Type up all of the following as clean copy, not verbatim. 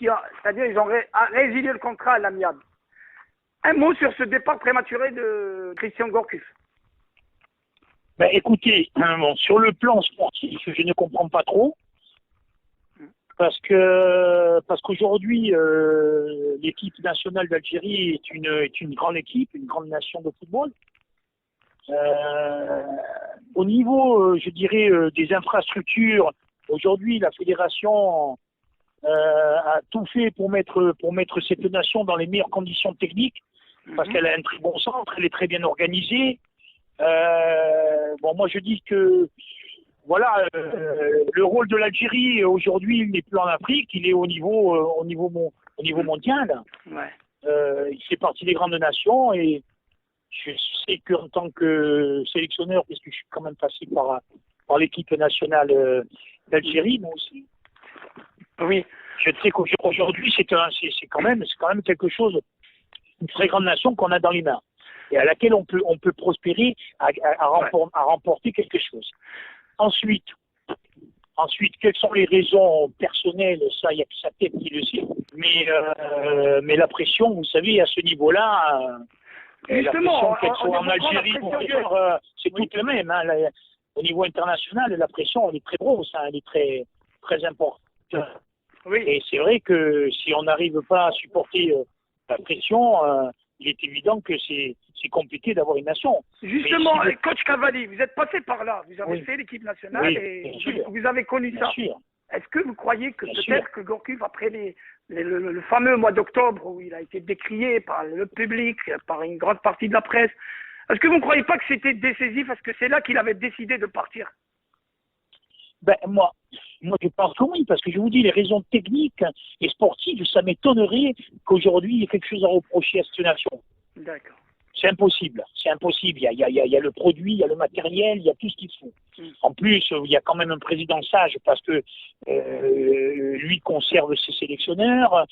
c'est-à-dire ils ont résilié le contrat à l'amiable. Un mot sur ce départ prématuré de Christian Gourcuff. Ben, écoutez, bon, sur le plan sportif, je ne comprends pas trop. Parce qu'aujourd'hui, l'équipe nationale d'Algérie est une grande équipe, une grande nation de football. Au niveau, je dirais, des infrastructures, aujourd'hui, la fédération a tout fait pour mettre cette nation dans les meilleures conditions techniques, parce qu'elle a un très bon centre, elle est très bien organisée. Bon, moi, je dis que voilà, le rôle de l'Algérie aujourd'hui, il n'est plus en Afrique, il est au niveau mondial. Ouais. Il fait partie des grandes nations et je sais qu'en tant que sélectionneur, parce que je suis quand même passé par l'équipe nationale d'Algérie, moi aussi. Oui. Je sais qu'aujourd'hui, c'est quand même quelque chose, une très grande nation qu'on a dans les mains et à laquelle on peut prospérer à remporter quelque chose. Ensuite, quelles sont les raisons personnelles? Ça, il n'y a que sa tête qui le sait. Mais la pression, vous savez, à ce niveau-là, justement, la pression, qu'elle soit en Algérie ou ailleurs, c'est toute la même. Hein. Au niveau international, la pression, elle est très grosse, hein, elle est très, très importante. Oui. Et c'est vrai que si on n'arrive pas à supporter la pression, il est évident que c'est compliqué d'avoir une nation. Justement, coach Cavalli, vous êtes passé par là, vous avez fait l'équipe nationale et vous avez connu ça. Est-ce que vous croyez que peut-être que Gourcuff, après le fameux mois d'octobre où il a été décrié par le public, par une grande partie de la presse, est-ce que vous ne croyez pas que c'était décisif parce que c'est là qu'il avait décidé de partir? Ben, moi, je pense que oui, parce que je vous dis, les raisons techniques et sportives, ça m'étonnerait qu'aujourd'hui, il y ait quelque chose à reprocher à cette nation. D'accord. C'est impossible, c'est impossible. Il y a le produit, il y a le matériel, il y a tout ce qu'il faut. En plus, il y a quand même un président sage parce que lui conserve ses sélectionneurs.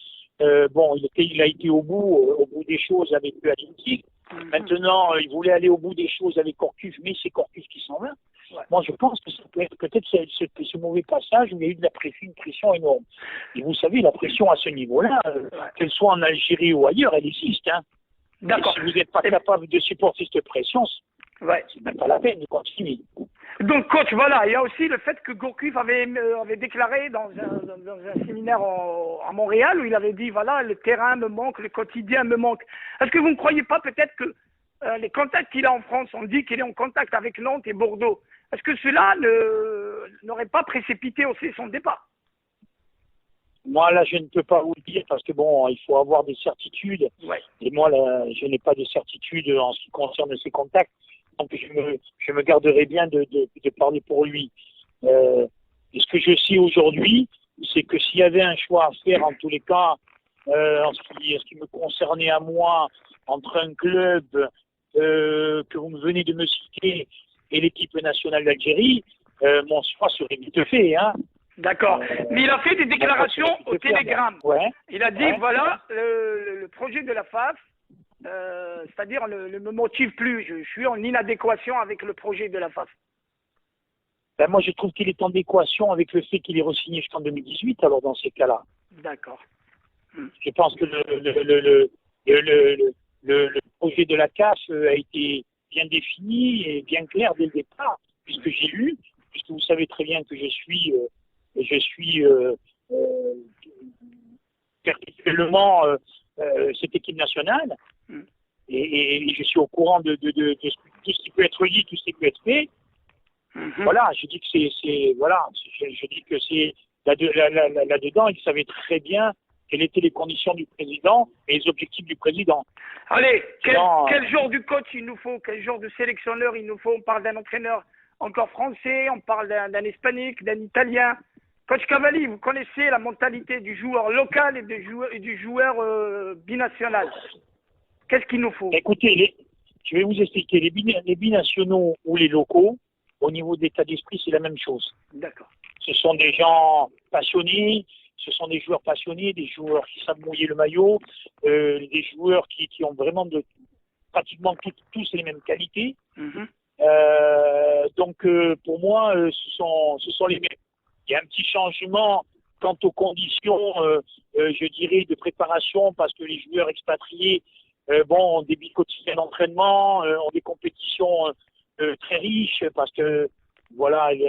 Bon, il a été au bout des choses avec le Atlantique. Maintenant, il voulait aller au bout des choses avec Gourcuff, mais c'est Gourcuff qui s'en va. Ouais. Moi, je pense que ça peut être peut-être ce mauvais passage où il y a eu de une pression énorme. Et vous savez, la pression à ce niveau-là, qu'elle soit en Algérie ou ailleurs, elle existe. Hein. D'accord. Si vous n'êtes pas capable de supporter cette pression, c'est même pas la peine de continuer. Donc, coach, voilà, il y a aussi le fait que Gourcuff avait déclaré dans un séminaire à Montréal où il avait dit, voilà, le terrain me manque, le quotidien me manque. Est-ce que vous ne croyez pas peut-être que les contacts qu'il a en France, on dit qu'il est en contact avec Nantes et Bordeaux, est-ce que cela n'aurait pas précipité aussi son départ? Moi, là, je ne peux pas vous le dire parce que, bon, il faut avoir des certitudes. Ouais. Et moi, là, je n'ai pas de certitude en ce qui concerne ces contacts. Donc, je me garderai bien de parler pour lui. Et ce que je sais aujourd'hui, c'est que s'il y avait un choix à faire, en tous les cas, en ce qui me concernait à moi, entre un club que vous venez de me citer et l'équipe nationale d'Algérie, mon choix serait vite fait, hein. D'accord. Mais il a fait des déclarations au Télégramme. Ouais. Il a dit, voilà, le projet de la FAF, c'est-à-dire ne me motive plus. Je suis en inadéquation avec le projet de la FAF. Ben moi, je trouve qu'il est en adéquation avec le fait qu'il est re-signé jusqu'en 2018, alors dans ces cas-là. D'accord. Je pense que le projet de la CAF a été bien défini et bien clair dès le départ, puisque j'ai lu, puisque vous savez très bien que je suis perpétuellement cette équipe nationale et je suis au courant de tout ce qui peut être dit, tout ce qui peut être fait. Voilà, je dis que je dis que c'est là-dedans, il savait très bien quelles étaient les conditions du président et les objectifs du président. Allez, quel genre de coach il nous faut, quel genre de sélectionneur il nous faut? On parle d'un entraîneur encore français, on parle d'un hispanique, d'un italien. Coach Cavalli, vous connaissez la mentalité du joueur local et du joueur binational. Qu'est-ce qu'il nous faut? Écoutez, je vais vous expliquer. Les binationaux ou les locaux, au niveau de l'état d'esprit, c'est la même chose. D'accord. Ce sont des gens passionnés, ce sont des joueurs passionnés, des joueurs qui savent mouiller le maillot, des joueurs qui ont vraiment pratiquement tous les mêmes qualités. Donc, pour moi, ce sont les mêmes. Il y a un petit changement quant aux conditions, je dirais, de préparation, parce que les joueurs expatriés, ont des vies quotidiennes d'entraînement, ont des compétitions très riches, parce que voilà, il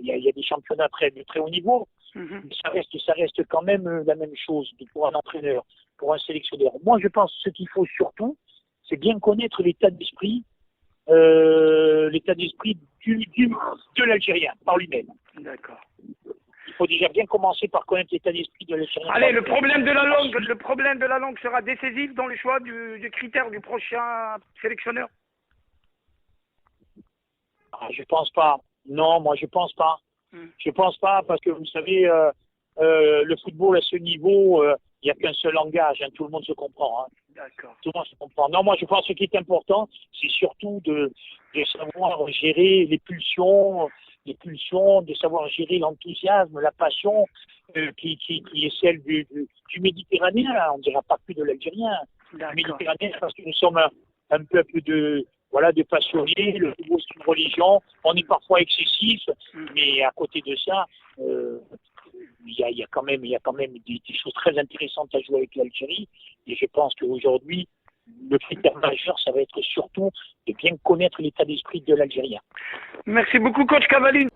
y a des championnats de très haut niveau. Ça reste quand même la même chose pour un entraîneur, pour un sélectionneur. Moi, je pense que ce qu'il faut surtout, c'est bien connaître l'état d'esprit de l'Algérien par lui-même. D'accord. Il faut déjà bien commencer par connaître l'état d'esprit de l'Algérien. Allez, le problème de la langue sera décisif dans le choix du critère du prochain sélectionneur. Je pense pas. Non, moi je pense pas. Je pense pas parce que vous savez, le football à ce niveau, il n'y a qu'un seul langage, hein, tout le monde se comprend. Hein. D'accord. Tout le monde se comprend. Non, moi je pense que ce qui est important, c'est surtout de savoir gérer les pulsions, de savoir gérer l'enthousiasme, la passion qui est celle du Méditerranéen. On ne dira pas plus de l'Algérien. Du Méditerranéen, parce que nous sommes un peuple de passionnés. Le football, c'est une religion. On est parfois excessif, mais à côté de ça, il y a quand même des choses très intéressantes à jouer avec l'Algérie. Et je pense qu'aujourd'hui, le critère majeur, ça va être surtout de bien connaître l'état d'esprit de l'Algérien. Merci beaucoup, coach Cavalli.